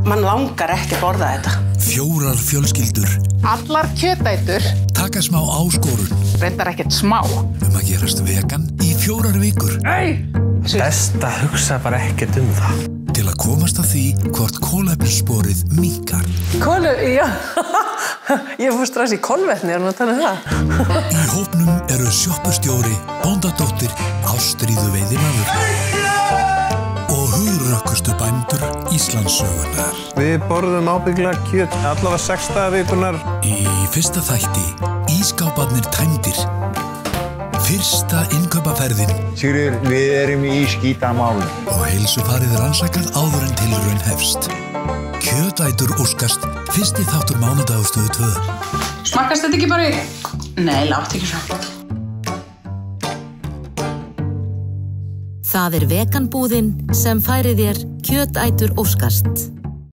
Mann langar ekki að borða þetta. 4 fjölskyldur. Allar kjötætur. Taka smá áskorun. Reyndar ekkert smá. Að gerast vegan í 4 vikur. Best að hugsa bara ekkert það. Til að komast að því hvort kolefnissporið minnkar. Já. Ég fór strax í kolvetni, að tala það. Í hópnum eru sjoppustjóri, bóndadóttir, ástríðu veiðimaður og hugrökkustu bændur Íslandssögunnar. Við borðum ábyggilega kjöt allavega 6 daga vikunar. Í fyrsta þætti, ísskáparnir tæmdir. Fyrsta innkaupaferðin. Sigríður, við erum í skítamálum. Og heilsufarið rannsakað áður en tilraun hefst. Kjötætur óskast, fyrsti þáttur mánudag á Stöð 2. Smakkast þetta ekki bara í? Nei, látt ekki svo. Það veganbúðin sem færir þér Kjötætur óskast.